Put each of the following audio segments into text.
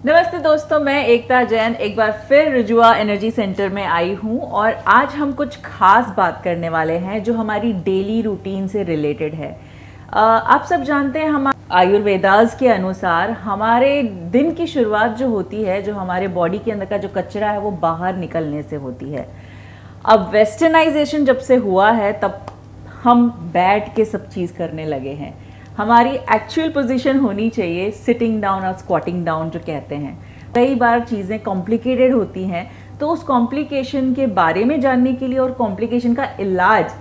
नमस्ते दोस्तों, मैं एकता जैन एक बार फिर रुजुआ एनर्जी सेंटर में आई हूँ और आज हम कुछ खास बात करने वाले हैं जो हमारी डेली रूटीन से रिलेटेड है। आप सब जानते हैं हम आयुर्वेदास के अनुसार हमारे दिन की शुरुआत जो होती है, जो हमारे बॉडी के अंदर का जो कचरा है वो बाहर निकलने से होती है। अब वेस्टर्नाइजेशन जब से हुआ है तब हम बैठ के सब चीज़ करने लगे हैं। हमारी एक्चुअल पोजीशन होनी चाहिए सिटिंग डाउन और स्क्वाटिंग डाउन जो कहते हैं। कई बार चीज़ें कॉम्प्लिकेटेड होती हैं, तो उस कॉम्प्लिकेशन के बारे में जानने के लिए और कॉम्प्लिकेशन का इलाज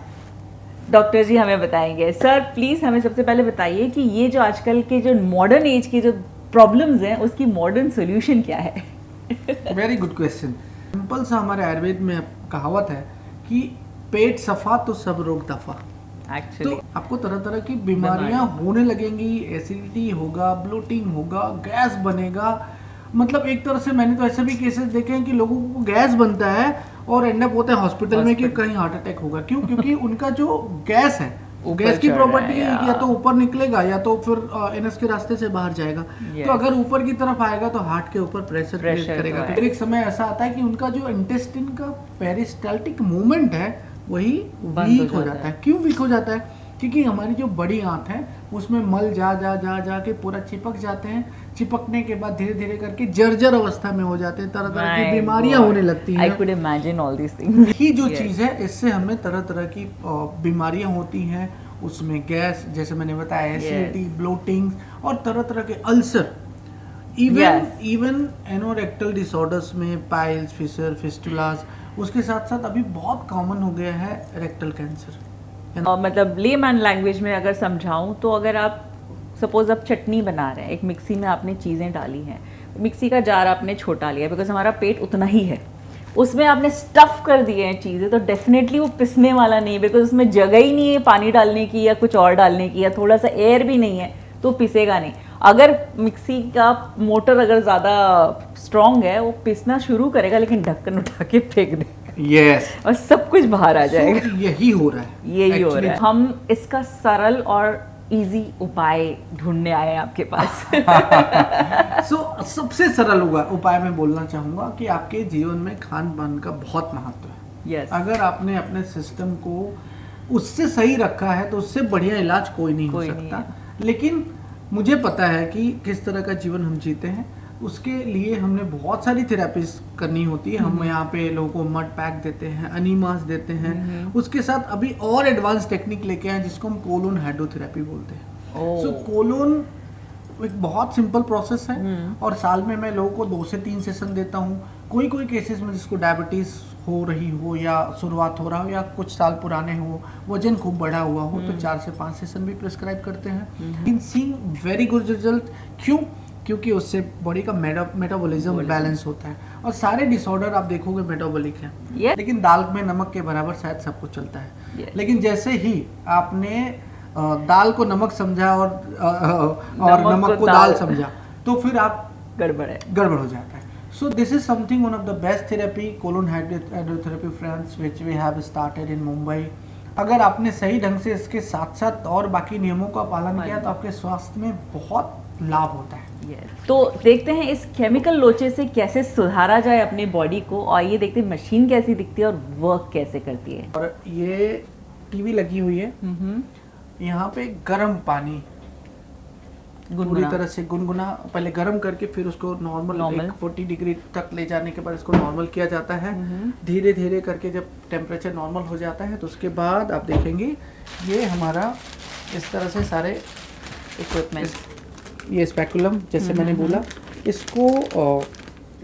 डॉक्टर जी हमें बताएंगे। सर प्लीज़ हमें सबसे पहले बताइए कि ये जो आजकल के जो मॉडर्न एज के जो प्रॉब्लम्स हैं उसकी मॉडर्न सोल्यूशन क्या है? Very good question. सिंपल सा हमारे आयुर्वेद में कहावत है कि पेट सफा तो सब रोग दफा। एक्चुअली तो आपको तरह तरह की बीमारियां होने लगेंगी, एसिडिटी होगा, ब्लोटिंग होगा, गैस बनेगा। मतलब एक तरह से मैंने तो ऐसे भी केसेस देखे हैं कि लोगों को गैस बनता है और एंड अप होते हैं हॉस्पिटल में कि कहीं हार्ट अटैक होगा। क्यों? क्योंकि उनका जो गैस है, गैस की प्रॉपर्टी है कि या तो ऊपर निकलेगा या तो फिर एनएस के रास्ते से बाहर जाएगा। तो अगर ऊपर की तरफ आएगा तो हार्ट के ऊपर प्रेशर क्रिएट करेगा। फिर एक समय ऐसा आता है कि उनका जो इंटेस्टाइन का पेरिस्टाल्टिक मूवमेंट है वही वीक हो जाता है। क्यों वीक हो जाता है? क्योंकि हमारी जो बड़ी आंत है उसमें मल जा जा जा जा के पूरा चिपक जाते हैं। चिपकने के बाद धीरे धीरे करके जर्जर अवस्था में हो जाते हैं, तरह तरह की बीमारियां होने लगती हैं। I could imagine all these things. ही जो चीज़ है इससे हमें तरह तरह की बीमारियां होती हैं। उसमें गैस, जैसे मैंने बताया, एसिडिटी, ब्लोटिंग और तरह तरह के अल्सर, इवन एनोरेक्टल डिसऑर्डर्स में पाइल्स, फिशर, फिस्टुलास। उसके साथ साथ अभी बहुत कॉमन हो गया है रेक्टल कैंसर। मतलब लेमैन लैंग्वेज में अगर समझाऊं तो अगर आप सपोज आप चटनी बना रहे हैं, एक मिक्सी में आपने चीज़ें डाली हैं, मिक्सी का जार आपने छोटा लिया बिकॉज हमारा पेट उतना ही है, उसमें आपने स्टफ कर दिए हैं चीज़ें, तो डेफिनेटली वो पिसने वाला नहीं है बिकॉज उसमें जगह ही नहीं है पानी डालने की या कुछ और डालने की, या थोड़ा सा एयर भी नहीं है तो पिसेगा नहीं। अगर मिक्सी का मोटर अगर ज़्यादा स्ट्रॉन्ग है वो पिसना शुरू करेगा लेकिन ढक्कन उठा के फेंक देगा। Yes. और सब कुछ बाहर आ जाएगा। यही हो रहा है, यही हो रहा है। हम इसका सरल और इजी उपाय ढूंढने आए हैं आपके पास। सबसे सरल उपाय मैं बोलना चाहूंगा कि आपके जीवन में खान पान का बहुत महत्व है। yes. अगर आपने अपने सिस्टम को उससे सही रखा है तो उससे बढ़िया इलाज कोई नहीं हो सकता। लेकिन मुझे पता है कि किस तरह का जीवन हम जीते हैं, उसके लिए हमने बहुत सारी थेरेपीज करनी होती है। हम यहाँ पे लोगों को मड पैक देते हैं, अनीमास देते हैं, उसके साथ अभी और एडवांस टेक्निक लेके आए जिसको हम कोलोन हाइड्रोथेरेपी बोलते हैं। सो कोलोन एक बहुत सिंपल प्रोसेस है और साल में मैं लोगों को 2 से 3 सेशन देता हूँ। कोई केसेस में जिसको डायबिटीज हो रही हो या शुरुआत हो रहा हो या कुछ साल पुराने हो, वजन खूब बढ़ा हुआ हो, तो 4 से 5 सेशन भी प्रिस्क्राइब करते हैं। इन सीइंग वेरी गुड रिजल्ट। क्यों? क्योंकि उससे बॉडी का मेटाबॉलिज्म बैलेंस होता है और सारे डिसऑर्डर आप देखोगे मेटाबॉलिक हैं। लेकिन दाल में नमक के बराबर शायद सब कुछ चलता है। लेकिन जैसे ही आपने दाल को नमक समझा और नमक को दाल समझा तो फिर आप गड़बड़ हो जाता है। So this is something, one of the best therapy, colon hydrotherapy friends, which we have started in Mumbai. अगर आपने सही ढंग से इसके साथ साथ और बाकी नियमों का पालन किया तो आपके स्वास्थ्य में बहुत लाभ होता है। तो देखते हैं इस केमिकल लोचे से कैसे सुधारा जाए अपनी बॉडी को, और ये देखते हैं मशीन कैसी दिखती है और वर्क कैसे करती है। और ये टीवी लगी हुई है, यहाँ पे गर्म पानी पूरी तरह से गुनगुना पहले गर्म करके फिर उसको नॉर्मल 40 डिग्री तक ले जाने के बाद इसको नॉर्मल किया जाता है। धीरे धीरे करके जब टेम्परेचर नॉर्मल हो जाता है तो उसके बाद आप देखेंगे ये हमारा इस तरह से सारे इक्विपमेंट, ये स्पैकुलम जैसे मैंने बोला, इसको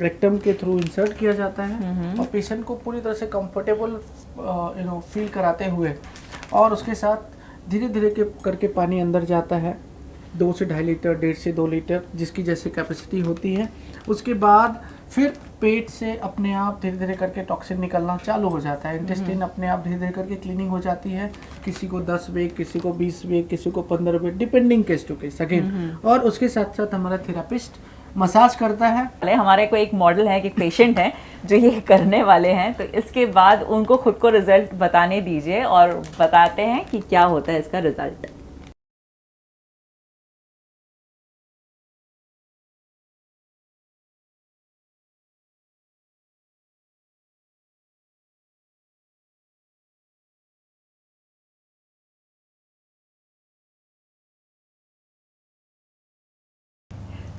रेक्टम के थ्रू इंसर्ट किया जाता है और पेशेंट को पूरी तरह से कंफर्टेबल फील कराते हुए, और उसके साथ धीरे धीरे करके पानी अंदर जाता है 2 से 2.5 लीटर, 1.5 से 2 लीटर जिसकी जैसे कैपेसिटी होती है। उसके बाद फिर पेट से अपने आप धीरे धीरे करके टॉक्सिन निकलना चालू हो जाता है। इंटेस्टाइन अपने आप धीरे धीरे करके क्लीनिंग हो जाती है। किसी को 10 वीक, किसी को 20 वीक, किसी को 15 week, depending case to case again. और उसके साथ साथ हमारा थेरापिस्ट मसाज करता है। हमारे को एक मॉडल है कि पेशेंट है जो ये करने वाले हैं, तो इसके बाद उनको खुद को रिजल्ट बताने दीजिए और बताते हैं कि क्या होता है इसका रिजल्ट।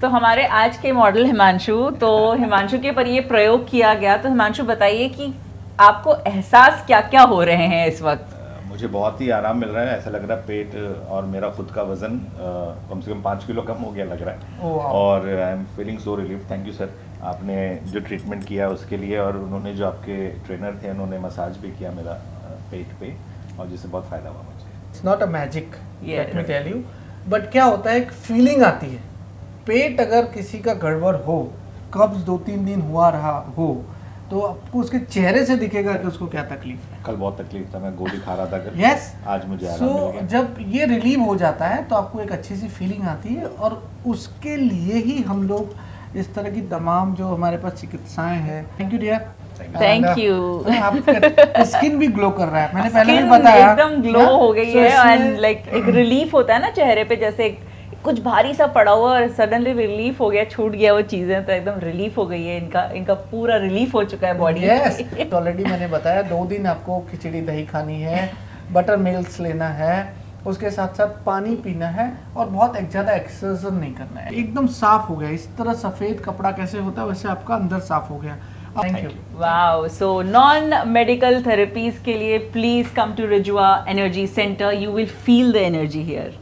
तो हमारे आज के मॉडल हिमांशु, तो हिमांशु के पर ये प्रयोग किया गया, तो हिमांशु बताइए कि आपको एहसास क्या क्या हो रहे हैं इस वक्त? मुझे बहुत ही आराम मिल रहा है, ऐसा लग रहा है पेट और मेरा खुद का वजन कम से कम 5 किलो कम हो गया लग रहा है। Oh, wow. और I am feeling so relief. Thank you sir, आपने जो ट्रीटमेंट किया उसके लिए, और उन्होंने जो आपके ट्रेनर थे उन्होंने मसाज भी किया मेरा पेट पे, और जिससे बहुत फ़ायदा हुआ मुझे। It's not a magic, Yes. Let me tell you, but क्या होता है, एक फीलिंग आती है। पेट अगर किसी का गड़बड़ हो, कब्ज 2-3 दिन हुआ रहा हो, तो आपको उसके चेहरे से दिखेगा कि उसको क्या तकलीफ है। कल बहुत तकलीफ था, मैं गोली खा रहा था कल। यस, आज मुझे आराम मिल सो गया। जब ये रिलीव हो जाता है तो आपको एक अच्छी सी फीलिंग आती है, और उसके लिए ही हम लोग इस तरह की तमाम जो हमारे पास चिकित्साएं हैं। Thank you dear. Thank you. आपका स्किन भी ग्लो कर रहा है, मैंने पहले भी बताया एकदम ग्लो हाँ? हो गई So है, इसमें- एंड लाइक एक रिलीफ होता है ना चेहरे पे, जैसे कुछ भारी सा पड़ा हुआ और सडनली रिलीफ हो गया, छूट गया वो चीजें, तो एकदम रिलीफ हो गई है, इनका पूरा रिलीफ हो चुका है बॉडी। यस, ऑलरेडी मैंने बताया 2 दिन आपको खिचड़ी दही खानी है, बटर मिल्क्स लेना है, उसके साथ साथ पानी पीना है, और बहुत ज़्यादा एक्सरसाइज नहीं करना है। एकदम साफ हो गया, इस तरह सफ़ेद कपड़ा कैसे होता है वैसे आपका अंदर साफ हो गया। Thank you. Wow, so non medical therapies के लिए please come to Rejua energy centre, you will feel the energy here.